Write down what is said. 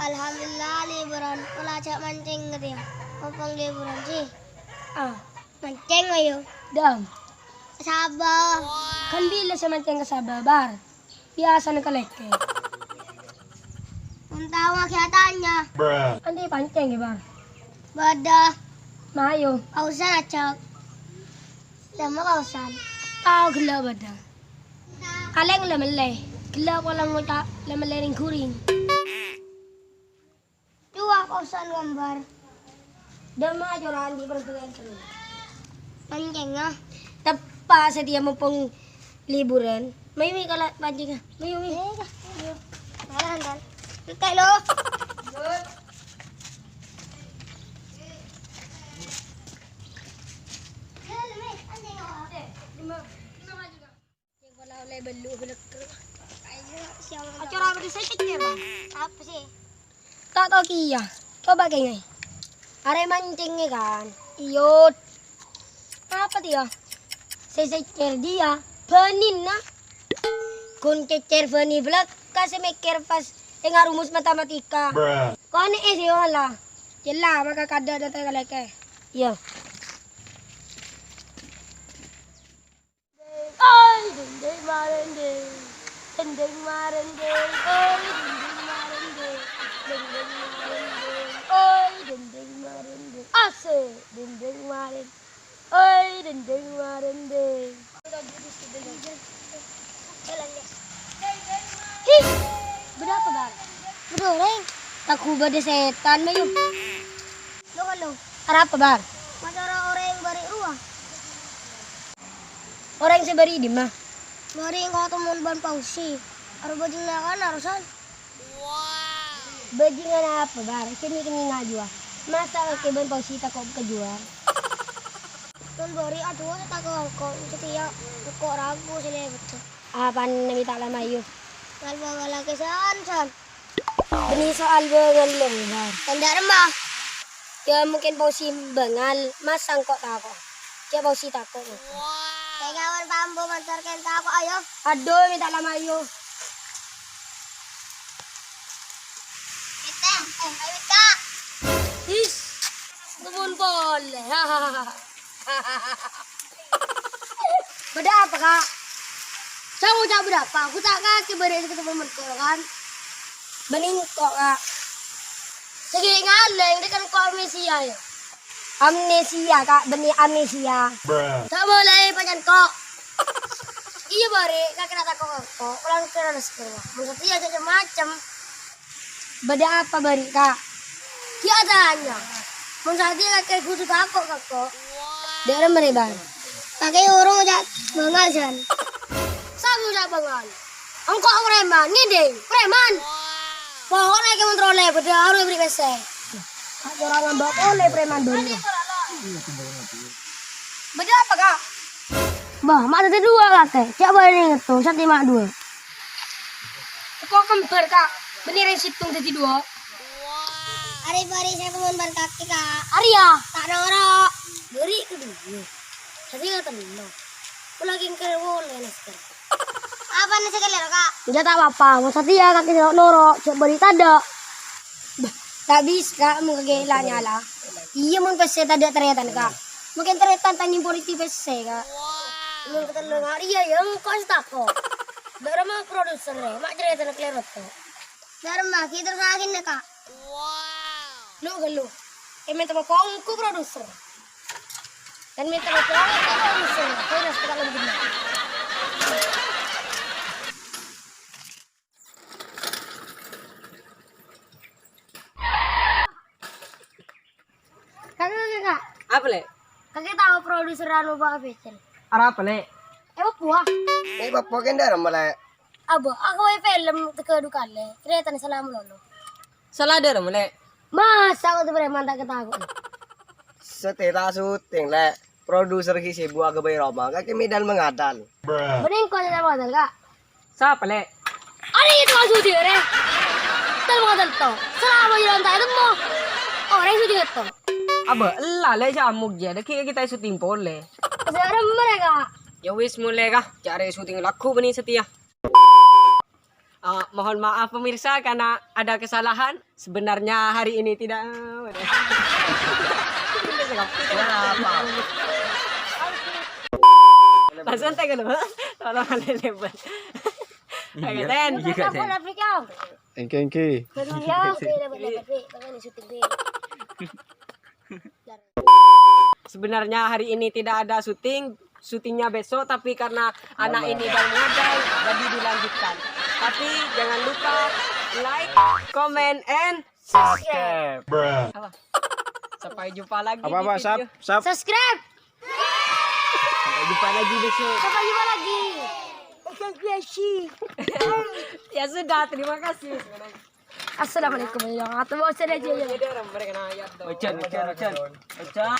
Alhamdulillah liburan. Pelajak mancing gitu ya. Mumpung liburan sih. Mancing ayo. Dam. Sabah. Kan bila sa mancing ka sa babar. Biasa na kaleke. Untaw makitanya. Andi pancing bar. Bada. Mayo. Kausan acak. Sama kausan. Tao gila bada. Kaleng lamalay. Gila ko lang mo ta lamalay ring kuring. Dua kausan gambar. Dama joran di pertugan kami. Mancing ah. Tapa sa dia mo pong liburan. May kala pancing ka. May. Dalan. Ikay lo. Wala ulay balo hulak. Acara apa saya cekir bang? Apa sih? Tato kiya. Coba kay ngay. Are mancing ni kan. Iyot. Apa dia? Saya cecer dia. Panin na. Kung cecer panin vlog kasi may kerpas tengah rumus matematika. Kung ano siya wala. Yala makakada na tayo kalake. Yo. Ay, dinding marende. Dinding marende. Ay, dinding marende. Dinding marende. Ay, dinding marende. Ase, dinding marende. Ay, dinding marende. Hi! Berapa bar? Berdoreng. Takuba de setan mayo. Lo kalau. Harap pa bar? Macara orang bari ruah. Orang sa bari di ma. Bari kau temun ban pausi. Aru bajing nakan arusan. Bajingan apa bar? Kini nga jua. Masa keban pausita ko kejual. Tun bari aduh tak kau setia kok ragu sih betul. Apa namita lama yo? Kalau lagi san. Beni soal bengal long bar. Tanda remah. Ya mungkin pausi bengal masang kok tako. Kaya pausi tako. Kaya kawan pambo mantarkan tako ayo. Aduh minta lama yo. Kita, ayo kita. Is. Tumun pole. Beda apa kak? Saya ucap berapa? Aku tak kaki beri ketemu mereka kan. Bening kok kak. Segi ngaleng dia kan kok amnesia ya. Amnesia kak, benih amnesia. Tak boleh panjang kok. Iya bari kak kena takut kok. Ulang terus kerja. Maksudnya ya macam-macam. Beda apa bari kak? Dia tanya. Maksudnya kakek kudu takut kak. Daerah mereka. Kakek orang aja bengal san. Sabu jak bengal. Engkau preman, ni deh, preman. Pohon lagi kontrole, beda harus beri pese. Orang ngambak oleh preman dulu. Beda apa kak? Bah, mak ada dua kakek. Coba ini ngetung, 152. Kok kembar kak? Bener yang situng jadi dua. Hari bari saya temun ban kaki kak. Arya. Tak norak. Beri ke dulu. Jadi nggak tenang. Aku lagi kerewoleh nih sekarang. Apa nih sekali kak? Tidak tak apa-apa, masa dia kaki norok, cek beri tada. Tak bisa, mau kagak nyala. Iya mun pese tada ternyata kak. Mungkin ternyata tanya politik pese kak. Mun kata lengar iya yang kau tako. Dari mah produser mak cerita nak lerot kok. Dharma kita sakin nih kak. Lu gelu. Minta pokongku produser. Dan minta pokongku produser. Kau harus kita lebih benar. Kak. Apa le? Kakek tahu produser anu Pak Faisal. Apa le? Puah. Ini bapak kenda ramai. Abo, aku mau film kedua kali. Ternyata nih salah melulu. Salah ada ramai. Masa aku tuh preman tak ketahuan. Setelah syuting le, produser kisi buah kebayi Roma, kaki medan mengadal. Bening kau jadi modal kak? Siapa le? Ada itu masuk dia re. Tal modal to. Selama jalan tak itu mau. Orang syuting itu. Aba, lah le jamuk je. Dekik kita syuting pole. Sekarang mereka. Ya wis mulai kah? Cari syuting laku bani setia. Mohon maaf pemirsa karena ada kesalahan. Sebenarnya hari ini tidak. Langsung teh dulu. Tolong lebar. Oke, Ten. Engke. Sebenarnya hari ini tidak ada syutingnya besok, tapi karena anak ini baru ngadai, jadi dilanjutkan. Tapi jangan lupa like, comment, and subscribe. Sampai jumpa lagi. Apa-apa, di video. sap. Subscribe. Sampai jumpa lagi besok. Sampai jumpa lagi. Ya sudah, terima kasih. Assalamualaikum warahmatullahi wabarakatuh. Jadi orang mereka nanya. Ocan.